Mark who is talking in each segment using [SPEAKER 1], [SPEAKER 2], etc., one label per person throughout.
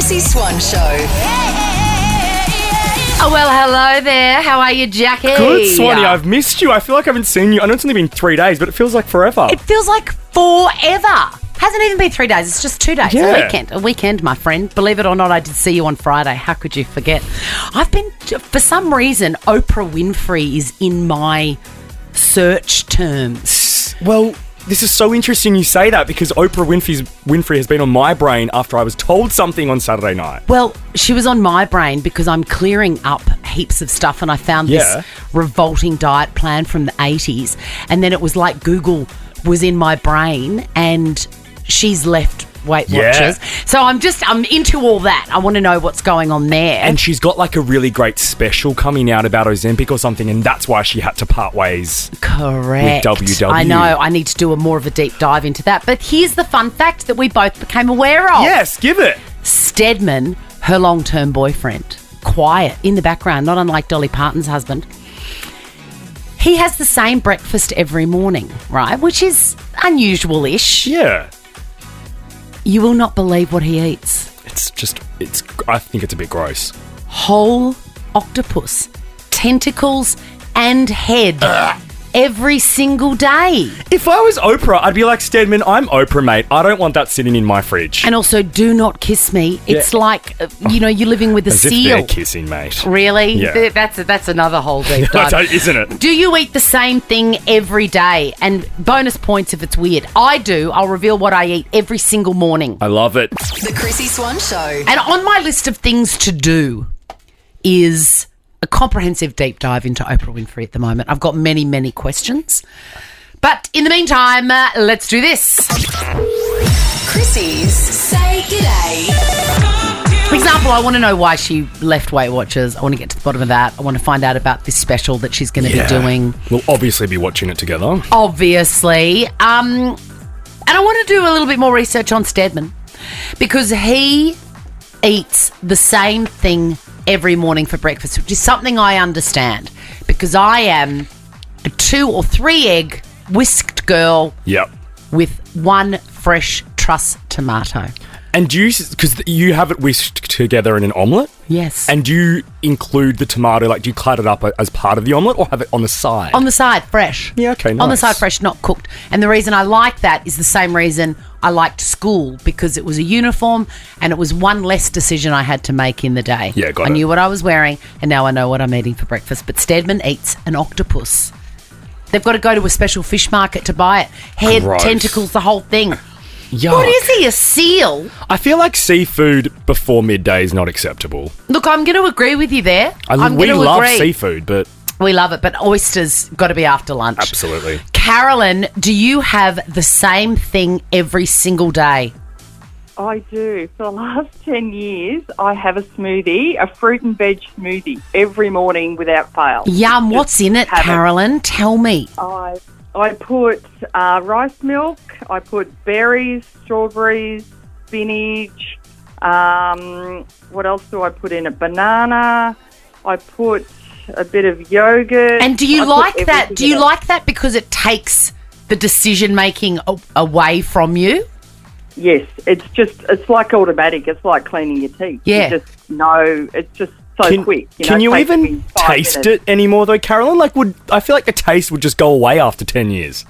[SPEAKER 1] Chrissy Swan Show.
[SPEAKER 2] Oh, well, hello there. How are you, Jackie?
[SPEAKER 3] Good, Swanee. I've missed you. I feel like I haven't seen you. I know it's only been 3 days, but it feels like forever.
[SPEAKER 2] It feels like forever. Hasn't even been 3 days. It's just 2 days.
[SPEAKER 3] Yeah.
[SPEAKER 2] A weekend, my friend. Believe it or not, I did see you on Friday. How could you forget? I've been, for some reason, Oprah Winfrey is in my search terms.
[SPEAKER 3] Well, this is so interesting you say that because Oprah Winfrey has been on my brain after I was told something on Saturday night.
[SPEAKER 2] Well, she was on my brain because I'm clearing up heaps of stuff and I found this revolting diet plan from the 80s. And then it was like Google was in my brain and she's left Weight Watchers. So I'm into all that. I want to know what's going on there.
[SPEAKER 3] And she's got like a really great special coming out about Ozempic or something, and that's why she had to part ways.
[SPEAKER 2] Correct.
[SPEAKER 3] With WW.
[SPEAKER 2] I know. I need to do more of a deep dive into that. But here's the fun fact that we both became aware of.
[SPEAKER 3] Yes, give it.
[SPEAKER 2] Stedman, her long-term boyfriend, quiet in the background, not unlike Dolly Parton's husband. He has the same breakfast every morning, right? Which is unusual-ish.
[SPEAKER 3] Yeah.
[SPEAKER 2] You will not believe what he eats.
[SPEAKER 3] I think it's a bit gross.
[SPEAKER 2] Whole octopus, tentacles and head every single day.
[SPEAKER 3] If I was Oprah, I'd be like, Stedman, I'm Oprah, mate. I don't want that sitting in my fridge.
[SPEAKER 2] And also, do not kiss me. It's like, you're living with a
[SPEAKER 3] As
[SPEAKER 2] seal.
[SPEAKER 3] if they're kissing, mate.
[SPEAKER 2] Really?
[SPEAKER 3] Yeah.
[SPEAKER 2] That's another whole deep dive.
[SPEAKER 3] Isn't it?
[SPEAKER 2] Do you eat the same thing every day? And bonus points if it's weird. I do. I'll reveal what I eat every single morning.
[SPEAKER 3] I love it.
[SPEAKER 1] The Chrissy Swan Show.
[SPEAKER 2] And on my list of things to do is a comprehensive deep dive into Oprah Winfrey at the moment. I've got many, many questions. But in the meantime, let's do this.
[SPEAKER 1] Chrissy's Say G'day.
[SPEAKER 2] For example, I want to know why she left Weight Watchers. I want to get to the bottom of that. I want to find out about this special that she's going to be doing.
[SPEAKER 3] We'll obviously be watching it together.
[SPEAKER 2] Obviously. And I want to do a little bit more research on Stedman because he eats the same thing every morning for breakfast, which is something I understand because I am a 2 or 3 egg whisked girl with one fresh truss tomato.
[SPEAKER 3] And do you, because you have it whisked together in an omelette?
[SPEAKER 2] Yes.
[SPEAKER 3] And do you include the tomato, like do you cut it up as part of the omelette or have it on the side?
[SPEAKER 2] On the side, fresh.
[SPEAKER 3] Yeah, okay, nice.
[SPEAKER 2] On the side, fresh, not cooked. And the reason I like that is the same reason I liked school, because it was a uniform and it was one less decision I had to make in the day.
[SPEAKER 3] Yeah, got it.
[SPEAKER 2] I knew what I was wearing and now I know what I'm eating for breakfast. But Stedman eats an octopus. They've got to go to a special fish market to buy it. Head,
[SPEAKER 3] Gross.
[SPEAKER 2] tentacles, the whole thing.
[SPEAKER 3] Yuck.
[SPEAKER 2] What is he, a seal?
[SPEAKER 3] I feel like seafood before midday is not acceptable.
[SPEAKER 2] Look, I'm going to agree with you there.
[SPEAKER 3] We love seafood, but...
[SPEAKER 2] We love it, but oysters got to be after lunch.
[SPEAKER 3] Absolutely.
[SPEAKER 2] Carolyn, do you have the same thing every single day?
[SPEAKER 4] I do. For the last 10 years, I have a smoothie, a fruit and veg smoothie, every morning without fail.
[SPEAKER 2] Yum. What's in it, Carolyn? Tell me.
[SPEAKER 4] I put rice milk, I put berries, strawberries, spinach, what else do I put in it? Banana, I put a bit of yogurt.
[SPEAKER 2] And do you like that? Do you like that because it takes the decision-making away from you?
[SPEAKER 4] Yes, it's like automatic. It's like cleaning your teeth.
[SPEAKER 2] Yeah.
[SPEAKER 4] You just know, it's just so quick.
[SPEAKER 3] Can you even taste it anymore though, Carolyn? I feel like the taste would just go away after 10 years.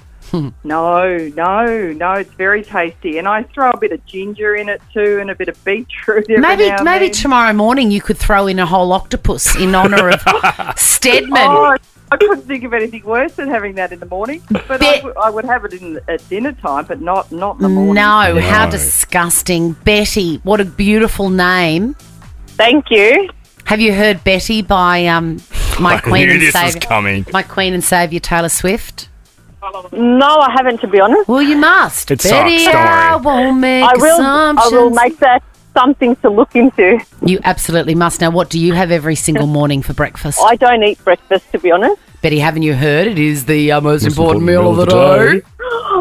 [SPEAKER 4] No, it's very tasty. And I throw a bit of ginger in it too and a bit of beetroot every now and
[SPEAKER 2] Maybe
[SPEAKER 4] then.
[SPEAKER 2] Tomorrow morning you could throw in a whole octopus in honour of Stedman.
[SPEAKER 4] Oh, I couldn't think of anything worse than having that in the morning. But I would have it at dinner time, but not in the morning.
[SPEAKER 2] No, how disgusting. Betty, what a beautiful name.
[SPEAKER 5] Thank you.
[SPEAKER 2] Have you heard Betty by my Queen and Saviour Taylor Swift?
[SPEAKER 5] No, I haven't, to be honest.
[SPEAKER 2] Well, you must.
[SPEAKER 3] It
[SPEAKER 2] Betty,
[SPEAKER 3] sucks, don't worry.
[SPEAKER 2] I won't make
[SPEAKER 5] I
[SPEAKER 2] assumptions.
[SPEAKER 5] will make that something to look into.
[SPEAKER 2] You absolutely must. Now, what do you have every single morning for breakfast?
[SPEAKER 5] I don't eat breakfast, to be honest.
[SPEAKER 2] Betty, haven't you heard? It is the most important meal of the day.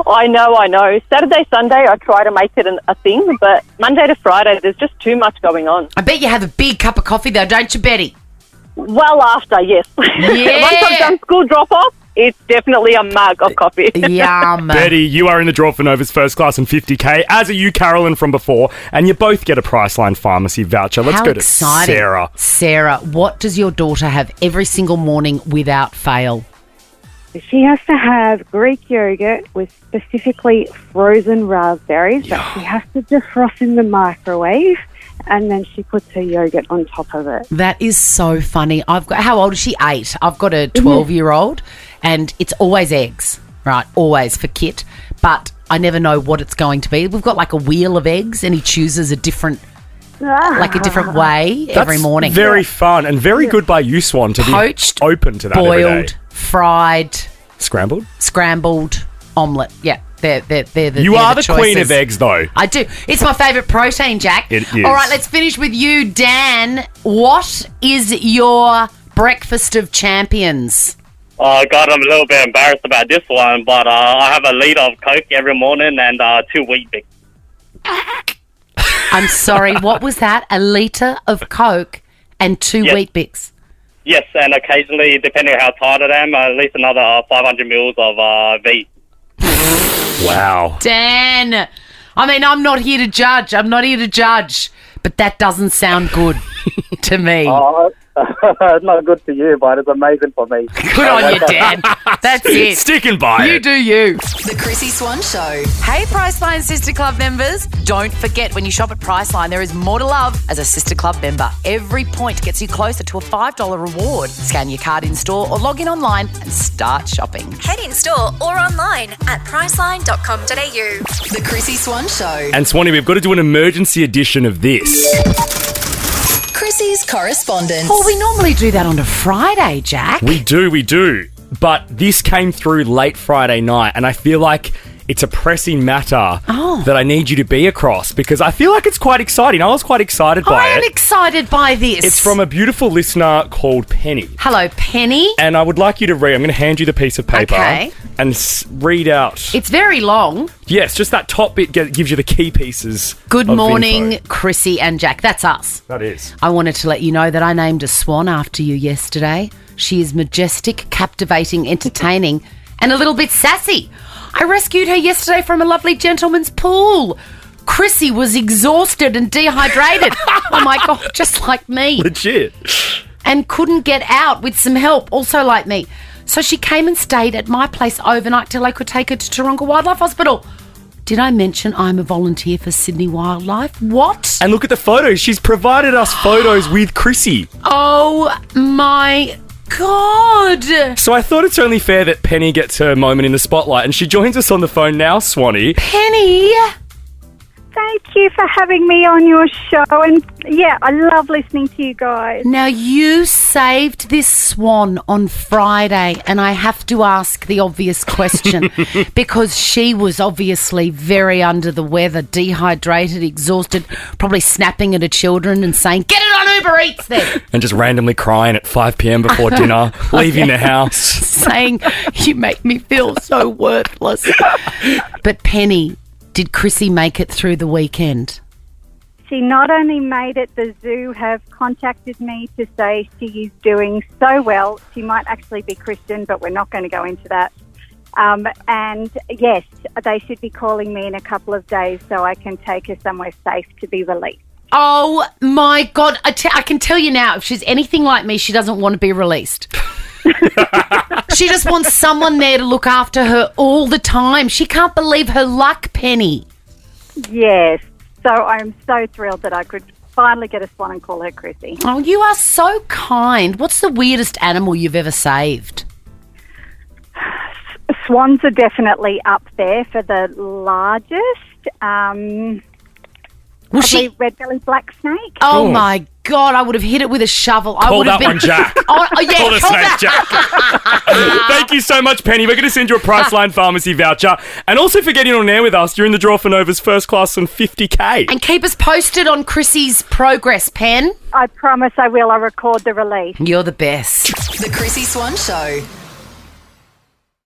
[SPEAKER 5] I know. Saturday, Sunday, I try to make it a thing, but Monday to Friday, there's just too much going on.
[SPEAKER 2] I bet you have a big cup of coffee, though, don't you, Betty?
[SPEAKER 5] Well after, yes.
[SPEAKER 2] Yeah.
[SPEAKER 5] Once I've done school drop-off, it's definitely a mug of coffee.
[SPEAKER 2] Yum.
[SPEAKER 3] Betty, you are in the draw for Nova's first class and 50K, as are you, Carolyn, from before, and you both get a Priceline Pharmacy voucher. Let's
[SPEAKER 2] How
[SPEAKER 3] go to
[SPEAKER 2] exciting.
[SPEAKER 3] Sarah.
[SPEAKER 2] Sarah, what does your daughter have every single morning without fail?
[SPEAKER 6] She has to have Greek yogurt with specifically frozen raspberries that she has to defrost in the microwave, and then she puts her yogurt on top of it.
[SPEAKER 2] That is so funny. How old is she? 8. I've got a 12-year-old, and it's always eggs, right? Always for Kit, but I never know what it's going to be. We've got like a wheel of eggs, and he chooses a different way every morning.
[SPEAKER 3] Very fun and very good by you, Swan, to
[SPEAKER 2] Poached,
[SPEAKER 3] be open to that every day.
[SPEAKER 2] boiled, fried,
[SPEAKER 3] Scrambled,
[SPEAKER 2] omelette. Yeah, they're
[SPEAKER 3] You are the queen
[SPEAKER 2] choices.
[SPEAKER 3] of eggs, though.
[SPEAKER 2] I do. It's my favourite protein, Jack.
[SPEAKER 3] It is.
[SPEAKER 2] All right, let's finish with you, Dan. What is your breakfast of champions?
[SPEAKER 7] Oh, God, I'm a little bit embarrassed about this one, but I have a litre of Coke every morning and 2 Wheat Bix.
[SPEAKER 2] I'm sorry, what was that? A litre of Coke and 2
[SPEAKER 7] Yes.
[SPEAKER 2] Wheat Bix.
[SPEAKER 7] Yes, and occasionally, depending on how tired I am, at least another 500 mils of V.
[SPEAKER 3] Wow.
[SPEAKER 2] Dan, I mean, I'm not here to judge. But that doesn't sound good to me.
[SPEAKER 7] It's not good for you, but it's amazing for me.
[SPEAKER 2] Good on you, Dan. That's it.
[SPEAKER 3] Sticking by
[SPEAKER 2] You
[SPEAKER 3] it.
[SPEAKER 2] do you.
[SPEAKER 1] The Chrissy Swan Show.
[SPEAKER 2] Hey, Priceline Sister Club members. Don't forget, when you shop at Priceline, there is more to love as a Sister Club member. Every point gets you closer to a $5 reward. Scan your card in store or log in online and start shopping.
[SPEAKER 8] Head in store or online at priceline.com.au.
[SPEAKER 1] The Chrissy Swan Show.
[SPEAKER 3] And Swanee, we've got to do an emergency edition of this.
[SPEAKER 1] Chrissy's correspondence.
[SPEAKER 2] Well, we normally do that on a Friday, Jack.
[SPEAKER 3] We do. But this came through late Friday night, and I feel like it's a pressing matter that I need you to be across, because I feel like it's quite exciting. I was quite excited by
[SPEAKER 2] I am
[SPEAKER 3] it.
[SPEAKER 2] excited by this.
[SPEAKER 3] It's from a beautiful listener called Penny.
[SPEAKER 2] Hello, Penny.
[SPEAKER 3] And I would like you to read. I'm going to hand you the piece of paper
[SPEAKER 2] Okay.
[SPEAKER 3] and read out.
[SPEAKER 2] It's very long.
[SPEAKER 3] Yes, just that top bit gives you the key pieces.
[SPEAKER 2] Good
[SPEAKER 3] of
[SPEAKER 2] morning,
[SPEAKER 3] info.
[SPEAKER 2] Chrissy and Jack. That's us.
[SPEAKER 3] That is.
[SPEAKER 2] I wanted to let you know that I named a swan after you yesterday. She is majestic, captivating, entertaining, and a little bit sassy. I rescued her yesterday from a lovely gentleman's pool. Chrissy was exhausted and dehydrated. Oh my God, just like me.
[SPEAKER 3] Legit.
[SPEAKER 2] And couldn't get out with some help, also like me. So she came and stayed at my place overnight till I could take her to Taronga Wildlife Hospital. Did I mention I'm a volunteer for Sydney Wildlife? What?
[SPEAKER 3] And look at the photos. She's provided us photos with Chrissy.
[SPEAKER 2] Oh my God.
[SPEAKER 3] So I thought it's only fair that Penny gets her moment in the spotlight, and she joins us on the phone now, Swanee.
[SPEAKER 2] Penny.
[SPEAKER 6] Thank you for having me on your show. And yeah, I love listening to you guys.
[SPEAKER 2] Now, you saved this swan on Friday, and I have to ask the obvious question because she was obviously very under the weather, dehydrated, exhausted, probably snapping at her children and saying, "Get it on Uber Eats then."
[SPEAKER 3] And just randomly crying at 5 p.m. before dinner, leaving the house.
[SPEAKER 2] Saying, "You make me feel so worthless." But Penny, did Chrissy make it through the weekend?
[SPEAKER 6] She not only made it, the zoo have contacted me to say she is doing so well. She might actually be Christian, but we're not going to go into that. And yes, they should be calling me in a couple of days so I can take her somewhere safe to be released.
[SPEAKER 2] Oh my God. I can tell you now, if she's anything like me, she doesn't want to be released. She just wants someone there to look after her all the time. She can't believe her luck, Penny.
[SPEAKER 6] Yes, so I'm so thrilled that I could finally get a swan and call her Chrissy.
[SPEAKER 2] Oh, you are so kind. What's the weirdest animal you've ever saved?
[SPEAKER 6] Swans are definitely up there for the largest.
[SPEAKER 2] Was
[SPEAKER 6] Probably
[SPEAKER 2] she?
[SPEAKER 6] red-bellied black snake.
[SPEAKER 2] Oh my God, I would have hit it with a shovel. I
[SPEAKER 3] Call
[SPEAKER 2] would have
[SPEAKER 3] that one Jack.
[SPEAKER 2] Oh, yeah,
[SPEAKER 3] Call the
[SPEAKER 2] call
[SPEAKER 3] snake
[SPEAKER 2] that.
[SPEAKER 3] Jack. Thank you so much, Penny. We're going to send you a Priceline Pharmacy voucher. And also for getting on air with us, you're in the draw for Nova's first class and 50K.
[SPEAKER 2] And keep us posted on Chrissy's progress, Pen.
[SPEAKER 6] I promise I will. I'll record the release.
[SPEAKER 2] You're the best.
[SPEAKER 1] The Chrissy Swan Show.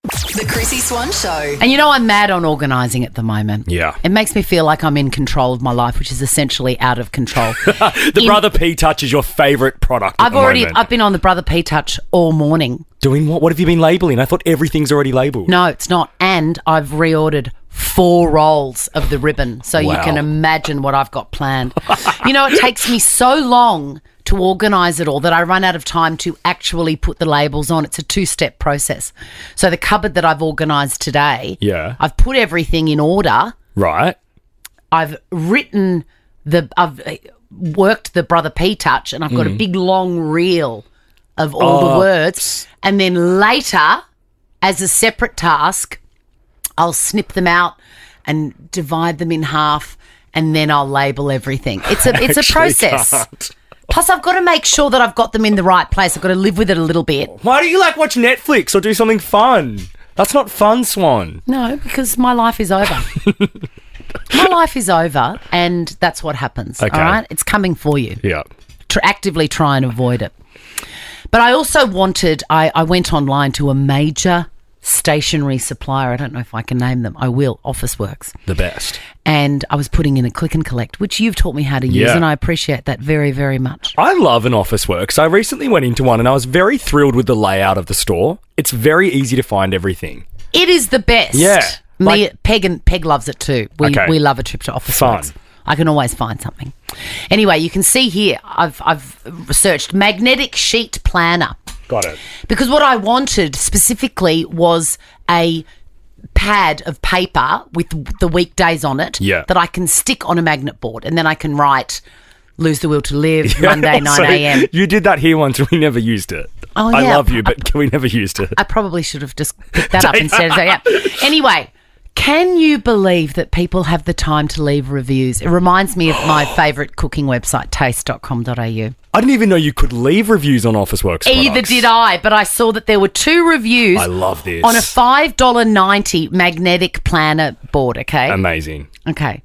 [SPEAKER 1] The Chrissy Swan Show.
[SPEAKER 2] And I'm mad on organising at the moment.
[SPEAKER 3] Yeah.
[SPEAKER 2] It makes me feel like I'm in control of my life, which is essentially out of control.
[SPEAKER 3] The Brother P Touch is your favourite product.
[SPEAKER 2] I've been on the Brother P Touch all morning.
[SPEAKER 3] Doing what? What have you been labelling? I thought everything's already labelled.
[SPEAKER 2] No, it's not. And I've reordered 4 rolls of the ribbon, so you can imagine what I've got planned. It takes me so long to organise it all that I run out of time to actually put the labels on. It's a 2-step process. So the cupboard that I've organised today, I've put everything in order.
[SPEAKER 3] Right.
[SPEAKER 2] I've worked the Brother P Touch, and I've got a big long reel of all the words. And then later, as a separate task, I'll snip them out and divide them in half, and then I'll label everything. It's a process.
[SPEAKER 3] Can't.
[SPEAKER 2] Plus, I've got to make sure that I've got them in the right place. I've got to live with it a little bit.
[SPEAKER 3] Why do you watch Netflix or do something fun? That's not fun, Swan.
[SPEAKER 2] No, because my life is over. My life is over, and that's what happens.
[SPEAKER 3] Okay.
[SPEAKER 2] All right? It's coming for you.
[SPEAKER 3] Yeah.
[SPEAKER 2] Actively try and avoid it. But I also I went online to a major stationery supplier. I don't know if I can name them. I will. Officeworks.
[SPEAKER 3] The best.
[SPEAKER 2] And I was putting in a click and collect, which you've taught me how to use, and I appreciate that very, very much.
[SPEAKER 3] I love an Officeworks. I recently went into one and I was very thrilled with the layout of the store. It's very easy to find everything.
[SPEAKER 2] It is the best.
[SPEAKER 3] Yeah.
[SPEAKER 2] Peg loves it too. We love a trip to Officeworks.
[SPEAKER 3] Fun.
[SPEAKER 2] I can always find something. Anyway, you can see here, I've researched magnetic sheet planner.
[SPEAKER 3] Got it.
[SPEAKER 2] Because what I wanted specifically was a pad of paper with the weekdays on it that I can stick on a magnet board, and then I can write Lose the Will to Live, Monday, 9 a.m.
[SPEAKER 3] You did that here once and we never used it.
[SPEAKER 2] Oh, yeah.
[SPEAKER 3] I love you, but we never used it.
[SPEAKER 2] I probably should have just picked that up instead of that. Yeah. Anyway, can you believe that people have the time to leave reviews? It reminds me of my favourite cooking website, taste.com.au.
[SPEAKER 3] I didn't even know you could leave reviews on Officeworks products.
[SPEAKER 2] Either did I, but I saw that there were 2 reviews.
[SPEAKER 3] I love this.
[SPEAKER 2] On a $5.90 magnetic planner board, okay?
[SPEAKER 3] Amazing.
[SPEAKER 2] Okay.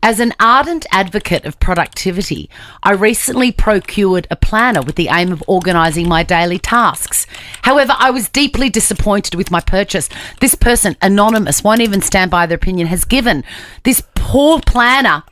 [SPEAKER 2] As an ardent advocate of productivity, I recently procured a planner with the aim of organising my daily tasks. However, I was deeply disappointed with my purchase. This person, anonymous, won't even stand by their opinion, has given this poor planner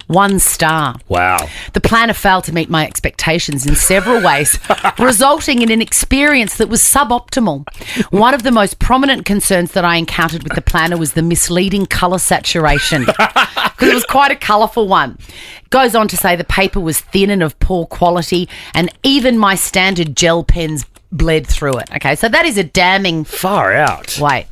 [SPEAKER 2] 1 star.
[SPEAKER 3] Wow.
[SPEAKER 2] The planner failed to meet my expectations in several ways, resulting in an experience that was suboptimal. One of the most prominent concerns that I encountered with the planner was the misleading colour saturation, because it was quite a colourful one. It goes on to say the paper was thin and of poor quality, and even my standard gel pens bled through it. Okay, so that is a damning...
[SPEAKER 3] Far out.
[SPEAKER 2] Wait.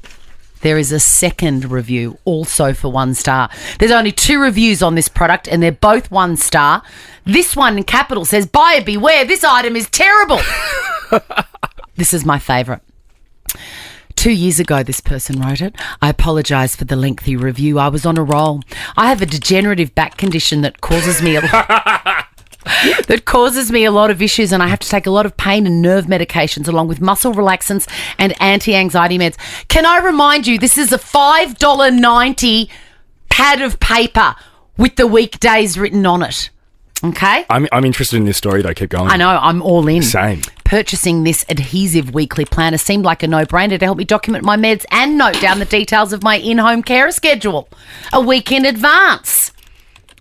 [SPEAKER 2] There is a second review, also for 1 star. There's only 2 reviews on this product, and they're both 1 star. This one in capital says, "Buyer beware, this item is terrible." This is my favourite. 2 years ago, this person wrote it. "I apologise for the lengthy review. I was on a roll. I have a degenerative back condition that causes me a lot of issues, and I have to take a lot of pain and nerve medications along with muscle relaxants and anti-anxiety meds. Can I remind you, this is a $5.90 pad of paper with the weekdays written on it. Okay?
[SPEAKER 3] I'm interested in this story though. Keep going.
[SPEAKER 2] I know, I'm all in.
[SPEAKER 3] Same.
[SPEAKER 2] Purchasing this adhesive weekly planner seemed like a no-brainer to help me document my meds and note down the details of my in-home care schedule a week in advance.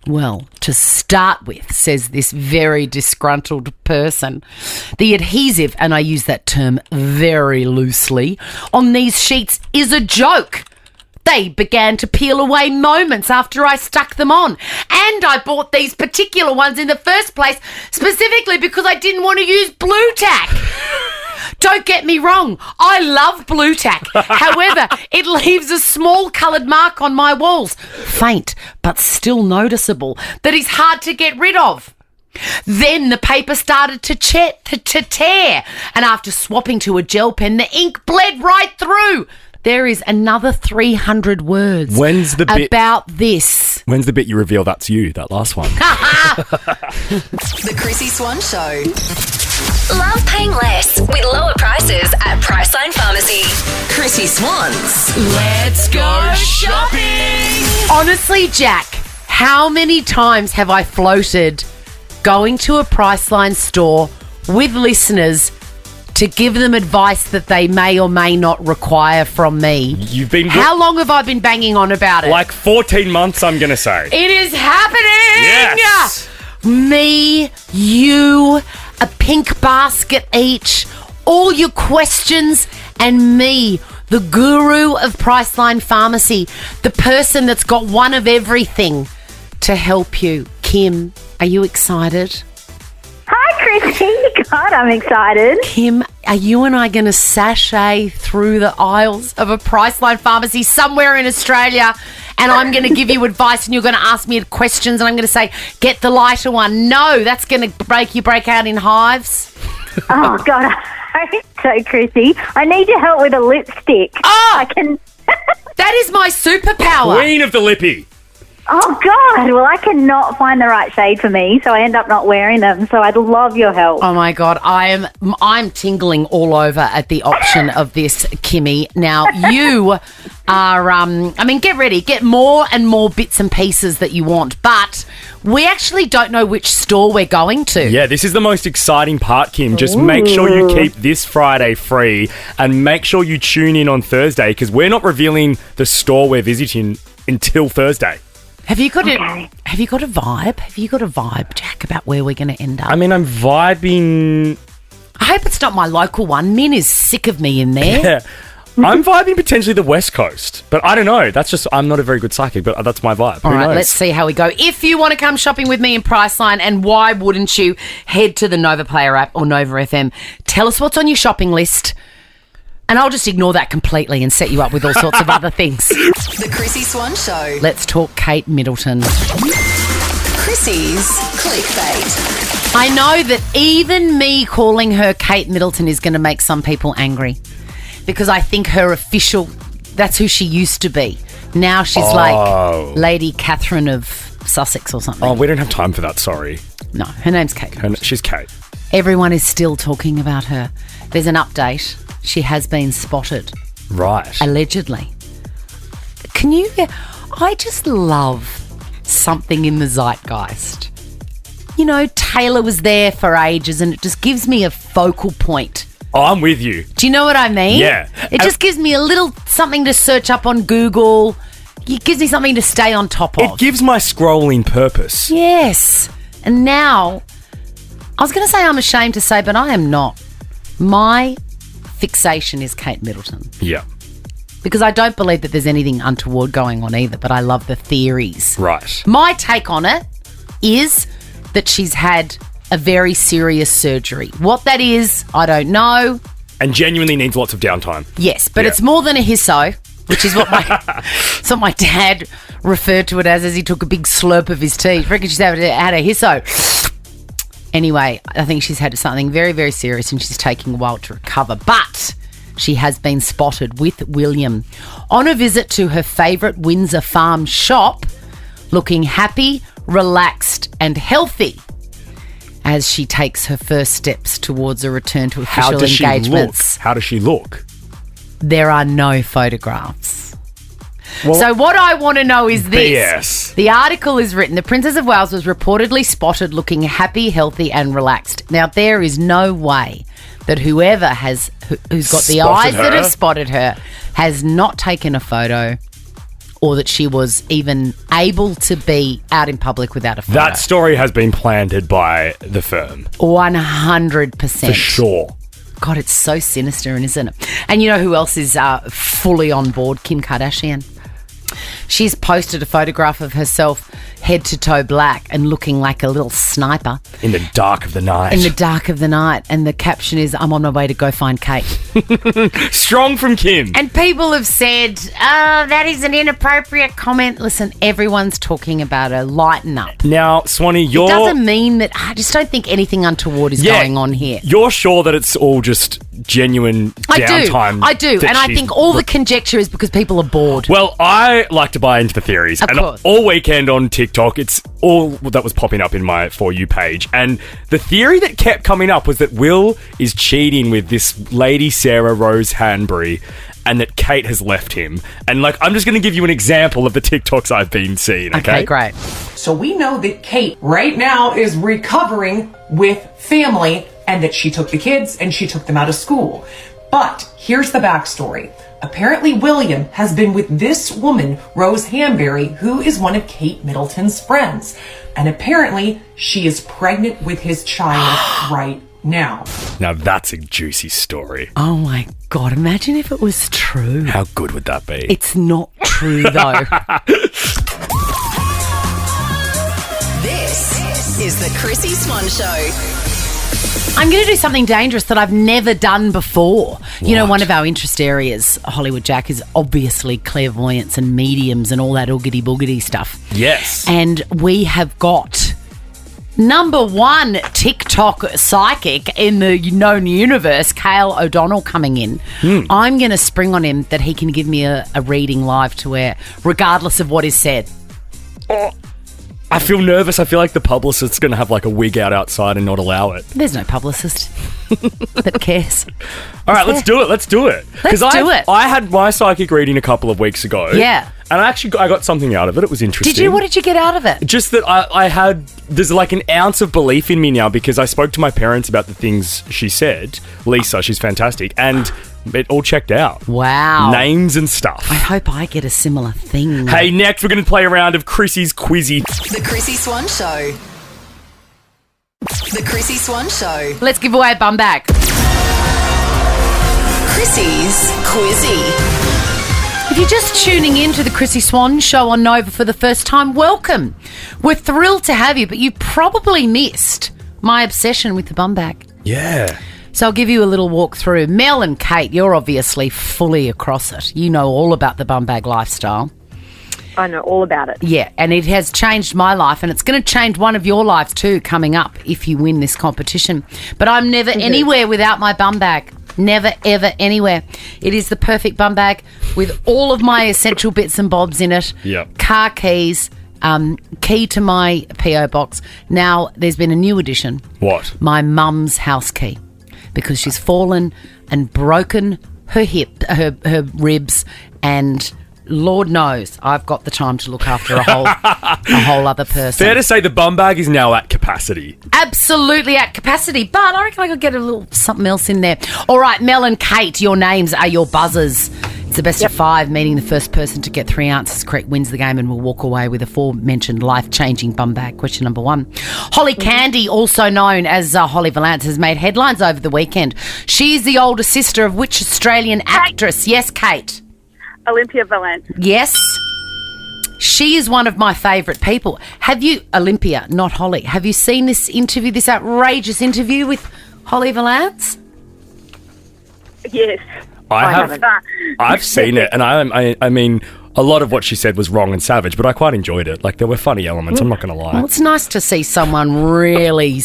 [SPEAKER 2] Well, to start with, says this very disgruntled person, the adhesive, and I use that term very loosely, on these sheets is a joke. They began to peel away moments after I stuck them on. And I bought these particular ones in the first place specifically because I didn't want to use blue tack. Don't get me wrong, I love blue tack. However, it leaves a small coloured mark on my walls, faint but still noticeable, that is hard to get rid of. Then the paper started to tear, and after swapping to a gel pen, the ink bled right through. There is another 300 words about this.
[SPEAKER 3] When's the bit you reveal that's you, that last one?
[SPEAKER 1] The Chrissy Swan Show.
[SPEAKER 8] Love paying less with lower prices at Priceline Pharmacy.
[SPEAKER 1] Chrissy Swans.
[SPEAKER 2] Let's go shopping! Honestly, Jack, how many times have I floated going to a Priceline store with listeners to give them advice that they may or may not require from me.
[SPEAKER 3] You've been...
[SPEAKER 2] How long have I been banging on about it?
[SPEAKER 3] Like 14 months, I'm going to say.
[SPEAKER 2] It is happening!
[SPEAKER 3] Yes!
[SPEAKER 2] Me, you, a pink basket each, all your questions, and me, the guru of Priceline Pharmacy, the person that's got one of everything to help you. Kim, are you excited?
[SPEAKER 6] Hi, Chrissy. God, I'm excited.
[SPEAKER 2] Kim, are you and I going to sashay through the aisles of a Priceline Pharmacy somewhere in Australia, and I'm going to give you advice and you're going to ask me questions and I'm going to say, get the lighter one? No, that's going to break out in hives.
[SPEAKER 6] Oh, God, I hope so, Chrissy. I need your help with a lipstick.
[SPEAKER 2] Oh!
[SPEAKER 6] I can...
[SPEAKER 2] That is my superpower.
[SPEAKER 3] Queen of the lippy.
[SPEAKER 6] Oh, God. Well, I cannot find the right shade for me, so I end up not wearing them. So I'd love your help.
[SPEAKER 2] Oh, my God. I'm tingling all over at the option of this, Kimmy. Now, you are, get ready. Get more and more bits and pieces that you want. But we actually don't know which store we're going to.
[SPEAKER 3] Yeah, this is the most exciting part, Kim. Just make sure you keep this Friday free and make sure you tune in on Thursday because we're not revealing the store we're visiting until Thursday.
[SPEAKER 2] Have you got a vibe? Have you got a vibe, Jack, about where we're going to end up?
[SPEAKER 3] I mean, I'm vibing...
[SPEAKER 2] I hope it's not my local one. Min is sick of me in there.
[SPEAKER 3] Yeah. I'm vibing potentially the West Coast, but I don't know. That's just, I'm not a very good psychic, but that's my vibe.
[SPEAKER 2] All
[SPEAKER 3] Who
[SPEAKER 2] right,
[SPEAKER 3] knows?
[SPEAKER 2] let's see how we go. If you want to come shopping with me in Priceline, and why wouldn't you, head to the Nova Player app or Nova FM. Tell us what's on your shopping list, and I'll just ignore that completely and set you up with all sorts of other things.
[SPEAKER 1] The Chrissy Swan Show.
[SPEAKER 2] Let's talk Kate Middleton.
[SPEAKER 1] Chrissy's clickbait.
[SPEAKER 2] I know that even me calling her Kate Middleton is going to make some people angry because I think her official, that's who she used to be. Now she's like Lady Catherine of Sussex or something.
[SPEAKER 3] Oh, we don't have time for that, sorry.
[SPEAKER 2] No, her name's Kate.
[SPEAKER 3] She's Kate.
[SPEAKER 2] Everyone is still talking about her. There's an update. She has been spotted.
[SPEAKER 3] Right.
[SPEAKER 2] Allegedly. I just love something in the zeitgeist. You know, Taylor was there for ages and it just gives me a focal point.
[SPEAKER 3] Oh, I'm with you.
[SPEAKER 2] Do you know what I mean?
[SPEAKER 3] Yeah.
[SPEAKER 2] It just gives me a little something to search up on Google. It gives me something to stay on top of.
[SPEAKER 3] It gives my scrolling purpose.
[SPEAKER 2] Yes. And now, I was going to say I'm ashamed to say, but I am not. My fixation is Kate Middleton.
[SPEAKER 3] Yeah.
[SPEAKER 2] Because I don't believe that there's anything untoward going on either, but I love the theories.
[SPEAKER 3] Right.
[SPEAKER 2] My take on it is that she's had a very serious surgery. What that is, I don't know.
[SPEAKER 3] And genuinely needs lots of downtime.
[SPEAKER 2] Yes, but it's more than a hisso, which is what my dad referred to it as he took a big slurp of his tea. I reckon she's had a hisso. Anyway, I think she's had something very, very serious and she's taking a while to recover. But she has been spotted with William on a visit to her favourite Windsor Farm shop, looking happy, relaxed and healthy as she takes her first steps towards a return to official engagements.
[SPEAKER 3] How does she look?
[SPEAKER 2] There are no photographs.
[SPEAKER 3] Well,
[SPEAKER 2] so what I want to know is this.
[SPEAKER 3] BS.
[SPEAKER 2] The article is written, the Princess of Wales was reportedly spotted looking happy, healthy and relaxed. Now, there is no way that who's got the eyes that have spotted her has not taken a photo or that she was even able to be out in public without a photo.
[SPEAKER 3] That story has been planted by the firm.
[SPEAKER 2] 100%.
[SPEAKER 3] For sure.
[SPEAKER 2] God, it's so sinister, isn't it? And you know who else is fully on board? Kim Kardashian. She's posted a photograph of herself head to toe black and looking like a little sniper.
[SPEAKER 3] In the dark of the night.
[SPEAKER 2] In the dark of the night. And the caption is, I'm on my way to go find Kate.
[SPEAKER 3] Strong from Kim.
[SPEAKER 2] And people have said, that is an inappropriate comment. Listen, everyone's talking about her. Lighten up.
[SPEAKER 3] Now, Swanee,
[SPEAKER 2] It doesn't mean that... I just don't think anything untoward is going on here.
[SPEAKER 3] You're sure that it's all just genuine downtime?
[SPEAKER 2] I do. And I think all the conjecture is because people are bored.
[SPEAKER 3] Well, I like to buy into the theories.
[SPEAKER 2] Of course.
[SPEAKER 3] All weekend on TikTok, it's all that was popping up in my For You page. And the theory that kept coming up was that Will is cheating with this lady, Sarah Rose Hanbury, and that Kate has left him. And, I'm just going to give you an example of the TikToks I've been seeing, okay?
[SPEAKER 2] Okay, great.
[SPEAKER 9] So we know that Kate right now is recovering with family and that she took the kids and she took them out of school. But here's the backstory. Apparently William has been with this woman, Rose Hanbury, who is one of Kate Middleton's friends. And apparently she is pregnant with his child right now.
[SPEAKER 3] Now that's a juicy story.
[SPEAKER 2] Oh my God, imagine if it was true.
[SPEAKER 3] How good would that be?
[SPEAKER 2] It's not true though.
[SPEAKER 1] This is the Chrissy Swan Show.
[SPEAKER 2] I'm going to do something dangerous that I've never done before. You know, one of our interest areas, Hollywood Jack, is obviously clairvoyance and mediums and all that oogity boogity stuff.
[SPEAKER 3] Yes.
[SPEAKER 2] And we have got number one TikTok psychic in the known universe, Cael O'Donnell, coming in. I'm going to spring on him that he can give me a reading live to air, regardless of what is said.
[SPEAKER 3] Oh, I feel nervous. I feel like the publicist's going to have like a wig out outside and not allow it.
[SPEAKER 2] There's no publicist that cares.
[SPEAKER 3] All right, let's do it. Let's do it.
[SPEAKER 2] Let's do it.
[SPEAKER 3] I had my psychic reading a couple of weeks ago.
[SPEAKER 2] Yeah.
[SPEAKER 3] And I got something out of it. It was interesting.
[SPEAKER 2] Did you? What did you get out of it?
[SPEAKER 3] Just that there's like an ounce of belief in me now because I spoke to my parents about the things she said. Lisa, she's fantastic. And it all checked out.
[SPEAKER 2] Wow.
[SPEAKER 3] Names and stuff.
[SPEAKER 2] I hope I get a similar thing.
[SPEAKER 3] Hey, next we're going to play a round of Chrissy's Quizzy.
[SPEAKER 1] The Chrissy Swan Show. The Chrissy Swan Show.
[SPEAKER 2] Let's give away a bum bag.
[SPEAKER 1] Chrissy's Quizzy.
[SPEAKER 2] If you're just tuning in to the Chrissy Swan Show on Nova for the first time, welcome. We're thrilled to have you, but you probably missed my obsession with the bum bag.
[SPEAKER 3] Yeah.
[SPEAKER 2] So I'll give you a little walk through. Mel and Kate, you're obviously fully across it. You know all about the bum bag lifestyle.
[SPEAKER 5] I know all about it.
[SPEAKER 2] Yeah, and it has changed my life, and it's going to change one of your lives too coming up if you win this competition. But I'm never anywhere without my bum bag. Never, ever, anywhere. It is the perfect bum bag with all of my essential bits and bobs in it.
[SPEAKER 3] Yep.
[SPEAKER 2] Car keys, key to my P.O. box. Now, there's been a new addition.
[SPEAKER 3] What?
[SPEAKER 2] My mum's house key. Because she's fallen and broken her hip, her ribs, and Lord knows I've got the time to look after a whole other person.
[SPEAKER 3] Fair to say the bum bag is now at capacity.
[SPEAKER 2] Absolutely at capacity, but I reckon I could get a little something else in there. All right, Mel and Kate, your names are your buzzers. It's the best of 5, meaning the first person to get 3 answers correct wins the game and will walk away with aforementioned life-changing bum bag. Question number 1. Holly Candy, also known as Holly Valance, has made headlines over the weekend. She's the older sister of which Australian actress? Yes, Kate.
[SPEAKER 6] Olympia Valance.
[SPEAKER 2] Yes. She is one of my favourite people. Have you, Olympia, not Holly, have you seen this interview, this outrageous interview with Holly Valance?
[SPEAKER 6] Yes.
[SPEAKER 3] I have. I've seen it, and I mean, a lot of what she said was wrong and savage, but I quite enjoyed it. Like, there were funny elements, I'm not going to lie.
[SPEAKER 2] Well, it's nice to see someone really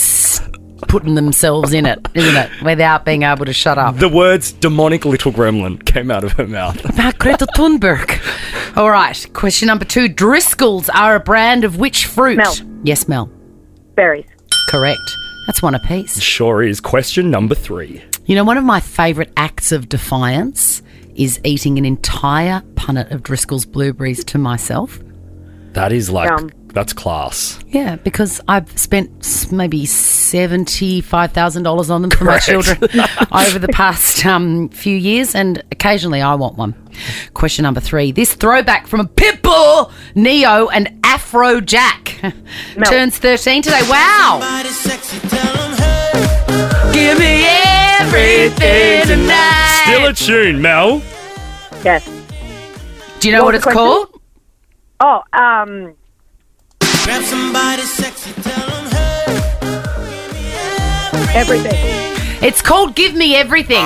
[SPEAKER 2] putting themselves in it, isn't it, without being able to shut up.
[SPEAKER 3] The words demonic little gremlin came out of her mouth.
[SPEAKER 2] About Greta Thunberg. All right, question number 2. Driscolls are a brand of which fruit?
[SPEAKER 5] Mel.
[SPEAKER 2] Yes, Mel.
[SPEAKER 5] Berries.
[SPEAKER 2] Correct. That's one apiece.
[SPEAKER 3] Sure is. Question number 3.
[SPEAKER 2] You know, one of my favourite acts of defiance is eating an entire punnet of Driscoll's blueberries to myself.
[SPEAKER 3] That is like, that's class.
[SPEAKER 2] Yeah, because I've spent maybe $75,000 on them for my children over the past few years, and occasionally I want one. Question number 3. This throwback from Pitbull, Neo, and Afrojack turns 13 today. Wow. Give me everything tonight.
[SPEAKER 3] Still a tune, Mel.
[SPEAKER 5] Yes.
[SPEAKER 2] Do you know what it's called?
[SPEAKER 5] Oh,
[SPEAKER 10] Grab somebody sexy, tell them, hey,
[SPEAKER 5] everything.
[SPEAKER 2] It's called Give Me Everything.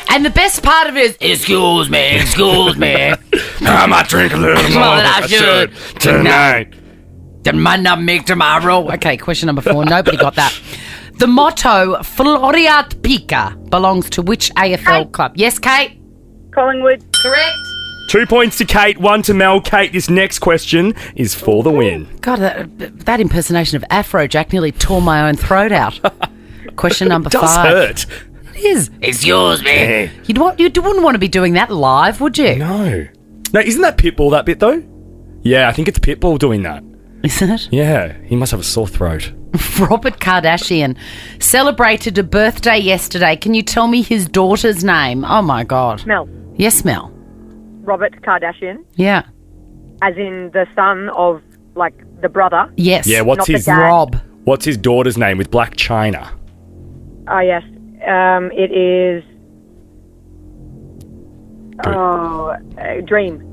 [SPEAKER 2] And the best part of it is, excuse me.
[SPEAKER 3] I might drink a little more than I should tonight.
[SPEAKER 2] That might not make tomorrow. Okay, question number 4. Nobody got that. The motto, Floriat Pica, belongs to which AFL club? Yes, Kate?
[SPEAKER 6] Collingwood.
[SPEAKER 2] Correct.
[SPEAKER 3] 2 points to Kate, 1 to Mel. Kate, this next question is for the win.
[SPEAKER 2] God, that impersonation of Afrojack nearly tore my own throat out. Question number 5.
[SPEAKER 3] It does hurt.
[SPEAKER 2] It is. Excuse me. You wouldn't want to be doing that live, would you?
[SPEAKER 3] No. No, isn't that Pitbull, that bit, though? Yeah, I think it's Pitbull doing that.
[SPEAKER 2] Isn't it?
[SPEAKER 3] Yeah, he must have a sore throat.
[SPEAKER 2] Robert Kardashian celebrated a birthday yesterday. Can you tell me his daughter's name? Oh, my God.
[SPEAKER 11] Mel.
[SPEAKER 2] Yes, Mel.
[SPEAKER 11] Robert Kardashian,
[SPEAKER 2] Yeah.
[SPEAKER 11] as in the son of, like, the brother.
[SPEAKER 2] Yes.
[SPEAKER 3] Yeah, what's
[SPEAKER 11] Not the
[SPEAKER 3] his
[SPEAKER 11] dad.
[SPEAKER 2] Rob.
[SPEAKER 3] What's his daughter's name with Black China?
[SPEAKER 11] Oh, yes. It is... Dream.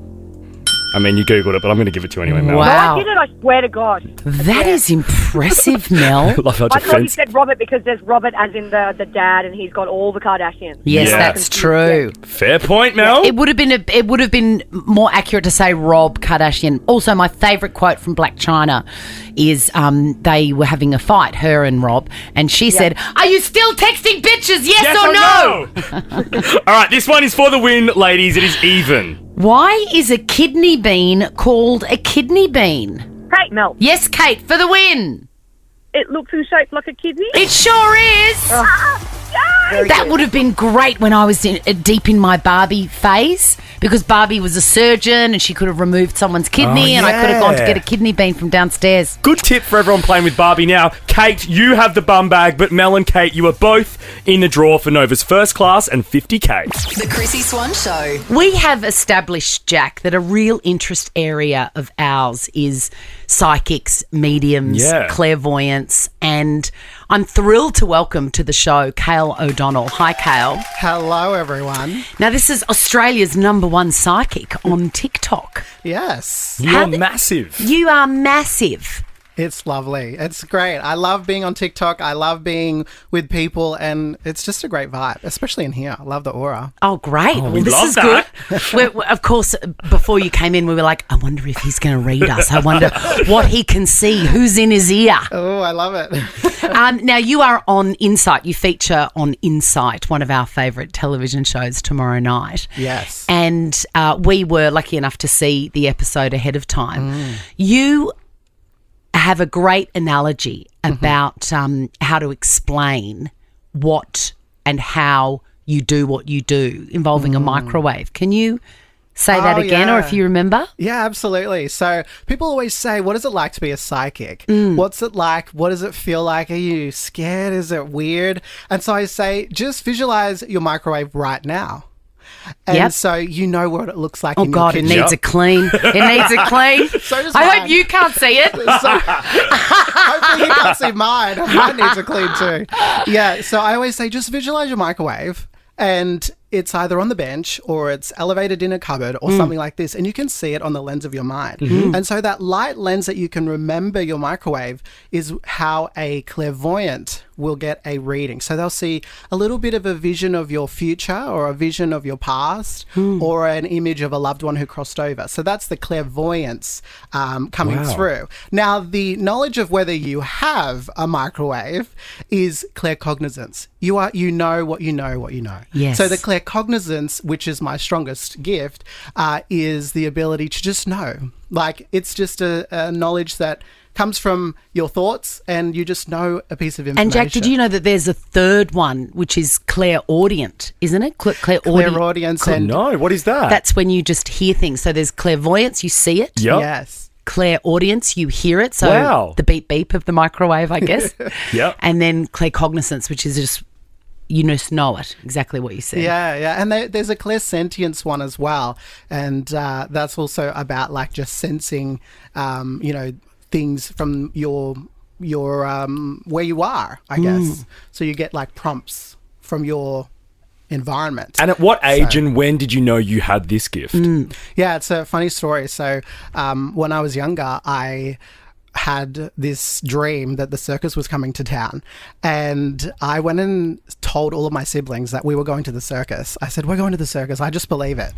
[SPEAKER 3] I mean, you Googled it, but I'm going to give it to you anyway, Mel.
[SPEAKER 11] No,
[SPEAKER 2] Wow.
[SPEAKER 11] I did it, I swear to God.
[SPEAKER 2] That is impressive, Mel.
[SPEAKER 3] I love how
[SPEAKER 11] I thought you
[SPEAKER 3] defense.
[SPEAKER 11] said Robert because there's Robert as in the dad, and he's got all the Kardashians.
[SPEAKER 2] Yes,
[SPEAKER 3] Yeah.
[SPEAKER 2] that's true.
[SPEAKER 3] Fair point, Mel.
[SPEAKER 2] It would have been more accurate to say Rob Kardashian. Also, my favourite quote from Black China is they were having a fight, her and Rob, and she said, "Are you still texting bitches? Yes or no?"
[SPEAKER 3] All right, this one is for the win, ladies. It is even.
[SPEAKER 2] Why is a kidney bean called a kidney bean?
[SPEAKER 11] Kate, Mel.
[SPEAKER 2] Yes, Kate, for the win.
[SPEAKER 11] It looks and shaped like a kidney.
[SPEAKER 2] It sure is. That would have been great when I was deep in my Barbie phase, because Barbie was a surgeon and she could have removed someone's kidney, and I could have gone to
[SPEAKER 3] yeah.
[SPEAKER 2] get a kidney bean from downstairs.
[SPEAKER 3] Good tip for everyone playing with Barbie now. Kate, you have the bum bag, but Mel and Kate, you are both in the draw for Nova's first class and 50K.
[SPEAKER 1] The Chrissy Swan Show.
[SPEAKER 2] We have established, Jack, that a real interest area of ours is psychics, mediums,
[SPEAKER 3] Yeah.
[SPEAKER 2] clairvoyance, and I'm thrilled to welcome to the show Cael O'Donnell. Hi, Cael.
[SPEAKER 12] Hello, everyone.
[SPEAKER 2] Now, this is Australia's #1 psychic on TikTok.
[SPEAKER 12] Yes.
[SPEAKER 3] You're massive.
[SPEAKER 2] You are massive.
[SPEAKER 12] It's lovely. It's great. I love being on TikTok. I love being with people, and it's just a great vibe, especially in here. I love the aura.
[SPEAKER 2] Oh, great.
[SPEAKER 3] we
[SPEAKER 2] Well, this
[SPEAKER 3] love
[SPEAKER 2] is
[SPEAKER 3] that.
[SPEAKER 2] good. Of course, before you came in, we were like, I wonder if he's going to read us. I wonder what he can see, who's in his ear.
[SPEAKER 12] Oh, I love it.
[SPEAKER 2] Now, you are on Insight. You feature on Insight, one of our favourite television shows, tomorrow night.
[SPEAKER 12] Yes.
[SPEAKER 2] And we were lucky enough to see the episode ahead of time. You have a great analogy about how to explain what and how you do what you do involving a microwave. Can you say that again, or if you remember?
[SPEAKER 12] Yeah, absolutely. So people always say, what is it like to be a psychic? What's it like? What does it feel like? Are you scared? Is it weird? And so I say, just visualize your microwave right now. And so you know what it looks like in your kitchen.
[SPEAKER 2] It needs a clean. It needs a clean.
[SPEAKER 12] So does
[SPEAKER 2] I
[SPEAKER 12] mine.
[SPEAKER 2] hope you can't see it.
[SPEAKER 12] So, hopefully you can't see mine. Mine needs a clean too. Yeah, so I always say just visualize your microwave, and it's either on the bench or it's elevated in a cupboard or something like this, and you can see it on the lens of your mind. And so that light lens that you can remember your microwave is how a clairvoyant will get a reading. So they'll see a little bit of a vision of your future or a vision of your past or an image of a loved one who crossed over. So that's the clairvoyance coming through. Now, the knowledge of whether you have a microwave is claircognizance. You know what you know what you know.
[SPEAKER 2] Yes.
[SPEAKER 12] So the claircognizance, which is my strongest gift, is the ability to just know. Like, it's just a knowledge that comes from your thoughts, and you just know a piece of information.
[SPEAKER 2] And Jack, did you know that there's a third one, which is clairaudient, isn't it?
[SPEAKER 12] Clairaudience. And
[SPEAKER 3] No, what is that?
[SPEAKER 2] That's when you just hear things. So there's clairvoyance, you see it.
[SPEAKER 3] Yep.
[SPEAKER 12] yes.
[SPEAKER 2] Clairaudience, you hear it. So
[SPEAKER 3] Wow.
[SPEAKER 2] the beep beep of the microwave, I guess.
[SPEAKER 3] Yep.
[SPEAKER 2] And then claircognizance, which is just, you just know it, exactly what you said.
[SPEAKER 12] Yeah. And there's a clairsentience one as well. And that's also about like just sensing, things from your where you are, I guess. So you get like prompts from your environment.
[SPEAKER 3] And at what age and when did you know you had this gift?
[SPEAKER 12] Yeah, it's a funny story. So when I was younger, I had this dream that the circus was coming to town, and I went and told all of my siblings that we were going to the circus. I said, we're going to the circus. I just believe it.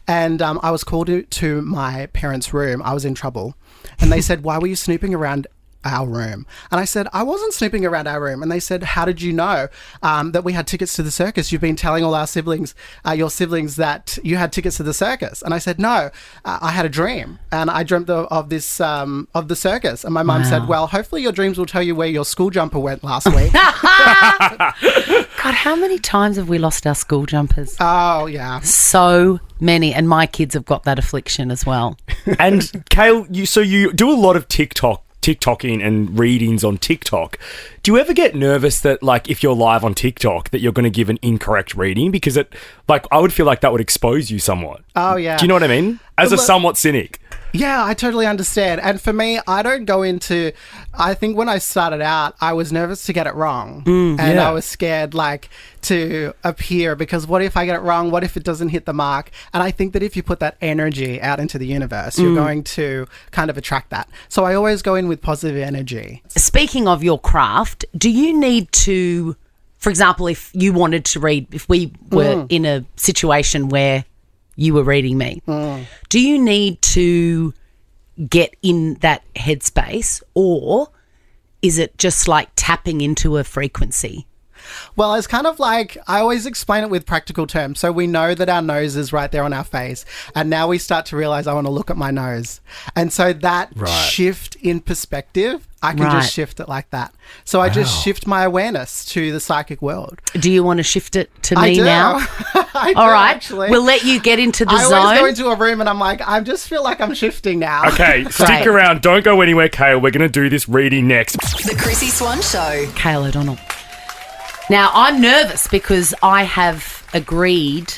[SPEAKER 12] And I was called to my parents' room. I was in trouble. And they said, why were you snooping around our room? And I said, I wasn't snooping around our room. And they said, how did you know that we had tickets to the circus? You've been telling all our siblings, your siblings, that you had tickets to the circus. And I said, no, I had a dream, and I dreamt of this of the circus. And my mum said, well, hopefully your dreams will tell you where your school jumper went last week.
[SPEAKER 2] God, how many times have we lost our school jumpers?
[SPEAKER 12] Oh, yeah.
[SPEAKER 2] So many. And my kids have got that affliction as well.
[SPEAKER 3] And Cael, you do a lot of TikTok TikToking and readings on TikTok. Do you ever get nervous that, like, if you're live on TikTok, that you're going to give an incorrect reading? Because I would feel like that would expose you somewhat.
[SPEAKER 12] Oh, yeah.
[SPEAKER 3] Do you know what I mean? As a somewhat cynic.
[SPEAKER 12] Yeah, I totally understand. And for me, I don't go into... I think when I started out, I was nervous to get it wrong. And I was scared, like, to appear, because what if I get it wrong? What if it doesn't hit the mark? And I think that if you put that energy out into the universe, you're going to kind of attract that. So I always go in with positive energy.
[SPEAKER 2] Speaking of your craft, do you need to... For example, if you wanted to read... If we were in a situation where you were reading me, do you need to get in that headspace, or is it just like tapping into a frequency?
[SPEAKER 12] Well, it's kind of like, I always explain it with practical terms. So we know that our nose is right there on our face, and now we start to realize, I want to look at my nose. And so that shift in perspective, I can just shift it like that. So I just shift my awareness to the psychic world.
[SPEAKER 2] Do you want to shift it to me now?
[SPEAKER 12] I do,
[SPEAKER 2] all right,
[SPEAKER 12] actually.
[SPEAKER 2] We'll let you get into the zone.
[SPEAKER 12] I always go into a room and I'm like, I just feel like I'm shifting now.
[SPEAKER 3] Okay, stick around. Don't go anywhere, Cael. We're going to do this reading next.
[SPEAKER 1] The Chrissy Swan Show.
[SPEAKER 2] Cael O'Donnell. Now, I'm nervous because I have agreed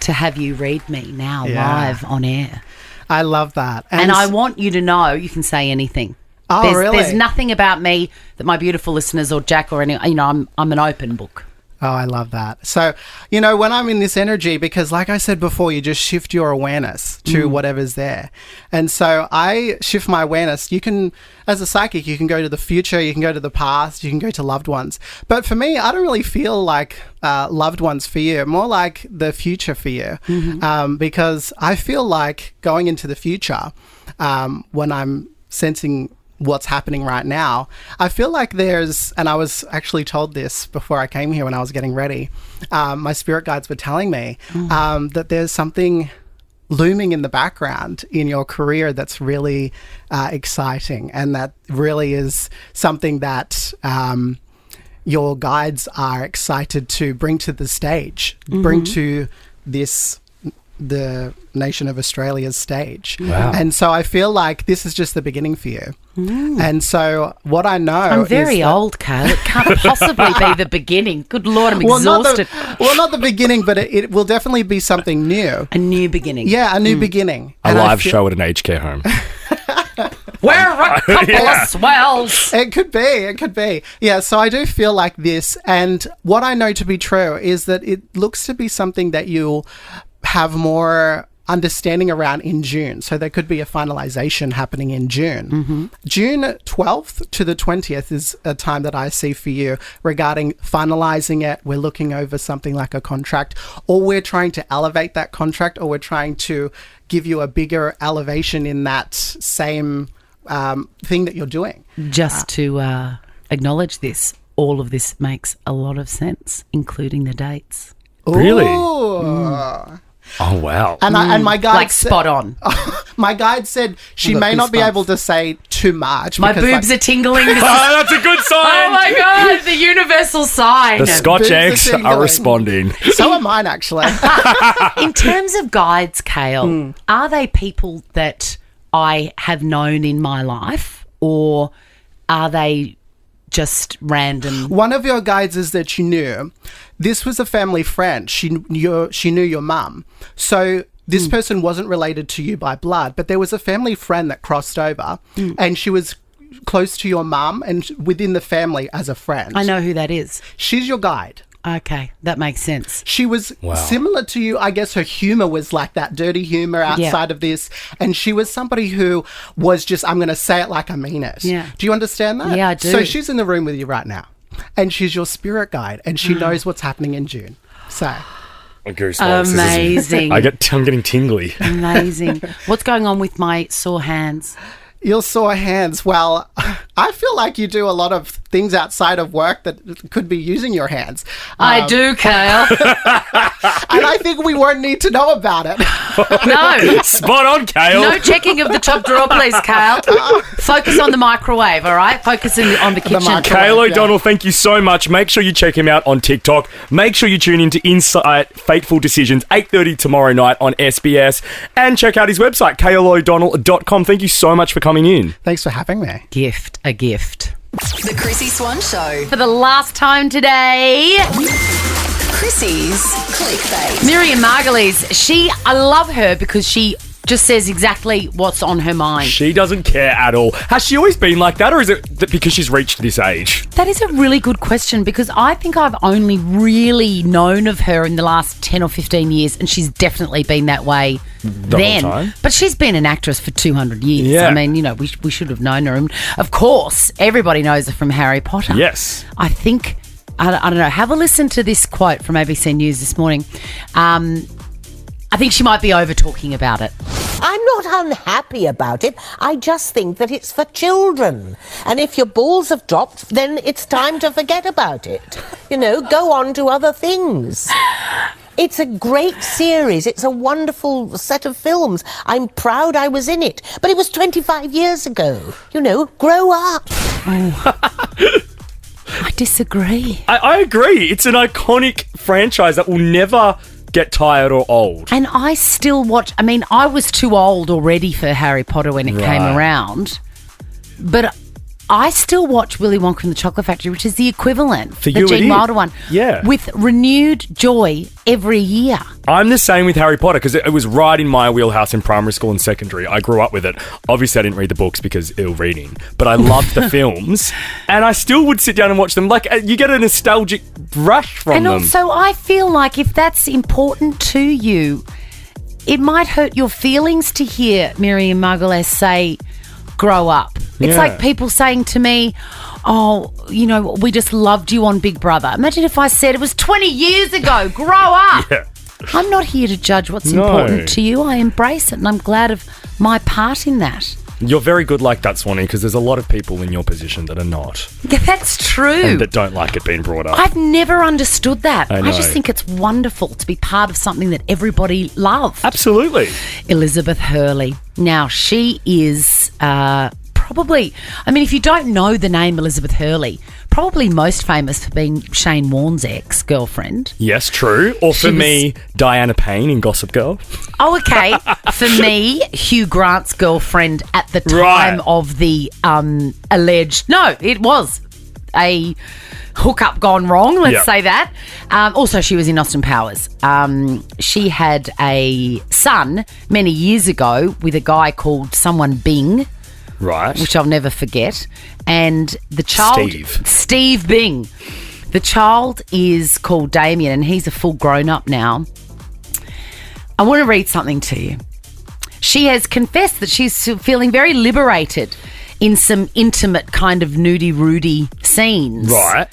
[SPEAKER 2] to have you read me now live on air.
[SPEAKER 12] I love that.
[SPEAKER 2] And I want you to know you can say anything.
[SPEAKER 12] Oh, really?
[SPEAKER 2] There's nothing about me that my beautiful listeners or Jack or any, I'm an open book.
[SPEAKER 12] Oh, I love that. So, when I'm in this energy, because like I said before, you just shift your awareness to whatever's there. And so I shift my awareness. You can, as a psychic, you can go to the future, you can go to the past, you can go to loved ones. But for me, I don't really feel like loved ones for you, more like the future for you. Because I feel like going into the future, when I'm sensing what's happening right now, I feel like and I was actually told this before I came here when I was getting ready, my spirit guides were telling me that there's something looming in the background in your career that's really exciting, and that really is something that your guides are excited to bring to the stage, bring to the nation of Australia's stage. Wow. And so I feel like this is just the beginning for you. And so what I know
[SPEAKER 2] I'm very old, Cael. It can't possibly be the beginning. Good Lord, I'm exhausted.
[SPEAKER 12] Not the beginning, but it will definitely be something new.
[SPEAKER 2] A new beginning.
[SPEAKER 12] Yeah, a new beginning.
[SPEAKER 3] A live show at an aged care home.
[SPEAKER 2] We're a couple of swells.
[SPEAKER 12] It could be. Yeah, so I do feel like this. And what I know to be true is that it looks to be something that you'll have more understanding around in June. So there could be a finalization happening in June. June 12th to the 20th is a time that I see for you regarding finalizing it. We're looking over something like a contract, or we're trying to elevate that contract, or we're trying to give you a bigger elevation in that same thing that you're doing.
[SPEAKER 2] Just to acknowledge this, all of this makes a lot of sense, including the dates.
[SPEAKER 3] Really?
[SPEAKER 12] Ooh.
[SPEAKER 3] Oh, wow.
[SPEAKER 12] And my guide
[SPEAKER 2] like spot on.
[SPEAKER 12] My guide said she may not be able to say too much.
[SPEAKER 2] My boobs are tingling.
[SPEAKER 3] That's a good sign.
[SPEAKER 2] Oh my God, the universal sign.
[SPEAKER 3] The Scotch eggs are responding.
[SPEAKER 12] So are mine, actually.
[SPEAKER 2] In terms of guides, Cael, are they people that I have known in my life, or are they just random?
[SPEAKER 12] One of your guides is that you knew. This was a family friend. She knew your mum. So this person wasn't related to you by blood, but there was a family friend that crossed over, and she was close to your mum and within the family as a friend.
[SPEAKER 2] I know who that is.
[SPEAKER 12] She's your guide.
[SPEAKER 2] Okay, that makes sense.
[SPEAKER 12] She was similar to you. I guess her humor was like that dirty humor outside of this. And she was somebody who was just, I'm going to say it like I mean it.
[SPEAKER 2] Yeah.
[SPEAKER 12] Do you understand that?
[SPEAKER 2] Yeah, I do.
[SPEAKER 12] So she's in the room with you right now, and she's your spirit guide, and she knows what's happening in June. So...
[SPEAKER 3] Goosebumps.
[SPEAKER 2] Amazing.
[SPEAKER 3] I'm getting tingly.
[SPEAKER 2] Amazing. What's going on with my sore hands?
[SPEAKER 12] Your sore hands. Well, I feel like you do a lot of things outside of work that could be using your hands.
[SPEAKER 2] I do, Cael.
[SPEAKER 12] And I think we won't need to know about it.
[SPEAKER 2] No.
[SPEAKER 3] Spot on, Cael.
[SPEAKER 2] No checking of the top drawer, please, Cael. Focus on the microwave, all right? Focus on the kitchen.
[SPEAKER 3] Cael O'Donnell, thank you so much. Make sure you check him out on TikTok. Make sure you tune into Insight Fateful Decisions, 8:30 tomorrow night on SBS. And check out his website, caelodonnell.com. Thank you so much for coming in.
[SPEAKER 12] Thanks for having me.
[SPEAKER 2] A gift.
[SPEAKER 1] The Chrissy Swan Show.
[SPEAKER 2] For the last time today,
[SPEAKER 1] Chrissy's Clickbait.
[SPEAKER 2] Miriam Margolyes. I love her because she just says exactly what's on her mind.
[SPEAKER 3] She doesn't care at all. Has she always been like that, or is it because she's reached this age?
[SPEAKER 2] That is a really good question because I think I've only really known of her in the last 10 or 15 years, and she's definitely been that way then.
[SPEAKER 3] Whole time.
[SPEAKER 2] But she's been an actress for 200 years.
[SPEAKER 3] Yeah.
[SPEAKER 2] I mean, we should have known her. And of course, everybody knows her from Harry Potter.
[SPEAKER 3] Yes.
[SPEAKER 2] I think, I don't know, have a listen to this quote from ABC News this morning. I think she might be over talking about it.
[SPEAKER 13] I'm not unhappy about it. I just think that it's for children. And if your balls have dropped, then it's time to forget about it. Go on to other things. It's a great series. It's a wonderful set of films. I'm proud I was in it. But it was 25 years ago. Grow up.
[SPEAKER 2] I disagree.
[SPEAKER 3] I agree. It's an iconic franchise that will never get tired or old.
[SPEAKER 2] And I still watch. I mean, I was too old already for Harry Potter when it came around, but I still watch Willy Wonka and the Chocolate Factory, which is the equivalent,
[SPEAKER 3] For
[SPEAKER 2] the
[SPEAKER 3] you
[SPEAKER 2] Gene
[SPEAKER 3] it is.
[SPEAKER 2] Wilder one,
[SPEAKER 3] Yeah.
[SPEAKER 2] with renewed joy every year.
[SPEAKER 3] I'm the same with Harry Potter because it was right in my wheelhouse in primary school and secondary. I grew up with it. Obviously, I didn't read the books because ill reading, but I loved the films, and I still would sit down and watch them. Like, you get a nostalgic rush from
[SPEAKER 2] And
[SPEAKER 3] them.
[SPEAKER 2] also, I feel like if that's important to you, it might hurt your feelings to hear Miriam Margolyes say, grow up. It's
[SPEAKER 3] Yeah.
[SPEAKER 2] like people saying to me, oh, we just loved you on Big Brother. Imagine if I said it was 20 years ago, grow up.
[SPEAKER 3] Yeah.
[SPEAKER 2] I'm not here to judge what's
[SPEAKER 3] No.
[SPEAKER 2] important to you. I embrace it and I'm glad of my part in that.
[SPEAKER 3] You're very good like that, Swanee, because there's a lot of people in your position that are not.
[SPEAKER 2] Yeah, that's true.
[SPEAKER 3] And that don't like it being brought up.
[SPEAKER 2] I've never understood that.
[SPEAKER 3] I
[SPEAKER 2] I just
[SPEAKER 3] know.
[SPEAKER 2] think it's wonderful to be part of something that everybody loves.
[SPEAKER 3] Absolutely.
[SPEAKER 2] Elizabeth Hurley. Now, she is probably, if you don't know the name Elizabeth Hurley, probably most famous for being Shane Warne's ex-girlfriend.
[SPEAKER 3] Yes, true. Or for me, Diana Payne in Gossip Girl.
[SPEAKER 2] Oh, okay. For me, Hugh Grant's girlfriend at the time of the alleged... No, it was a hookup gone wrong, let's say that. Also, she was in Austin Powers. She had a son many years ago with a guy called someone Bing.
[SPEAKER 3] Right.
[SPEAKER 2] Which I'll never forget. And the child... Steve Bing. The child is called Damien and he's a full grown-up now. I want to read something to you. She has confessed that she's feeling very liberated in some intimate kind of nudie-roody scenes.
[SPEAKER 3] Right.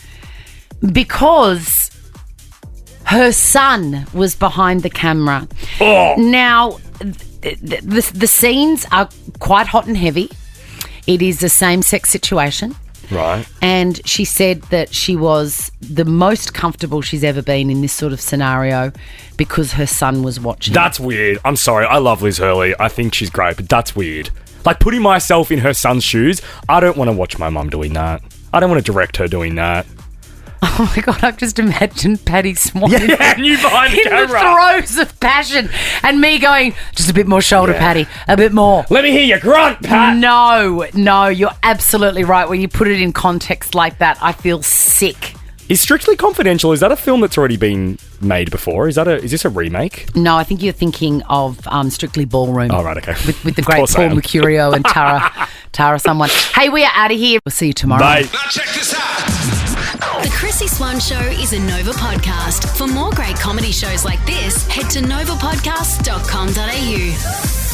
[SPEAKER 2] Because her son was behind the camera.
[SPEAKER 3] Oh.
[SPEAKER 2] Now, the scenes are quite hot and heavy. It is a same-sex situation.
[SPEAKER 3] Right.
[SPEAKER 2] And she said that she was the most comfortable she's ever been in this sort of scenario because her son was watching.
[SPEAKER 3] That's weird. I'm sorry. I love Liz Hurley. I think she's great, but that's weird. Like, putting myself in her son's shoes, I don't want to watch my mum doing that. I don't want to direct her doing that.
[SPEAKER 2] Oh my God, I've just imagined Patty Swan
[SPEAKER 3] and you behind the camera.
[SPEAKER 2] in the throes of passion and me going, just a bit more shoulder, Patty, a bit more.
[SPEAKER 3] Let me hear you grunt, Pat.
[SPEAKER 2] No, you're absolutely right. When you put it in context like that, I feel sick.
[SPEAKER 3] Is Strictly Confidential, is that a film that's already been made before? Is this a remake?
[SPEAKER 2] No, I think you're thinking of Strictly Ballroom.
[SPEAKER 3] Oh, right, okay.
[SPEAKER 2] With the great Paul Mercurio and Tara someone. Hey, we are out of here. We'll see you tomorrow.
[SPEAKER 3] Bye.
[SPEAKER 10] Now check this out.
[SPEAKER 8] The Chrissy Swan Show is a Nova podcast. For more great comedy shows like this, head to novapodcast.com.au.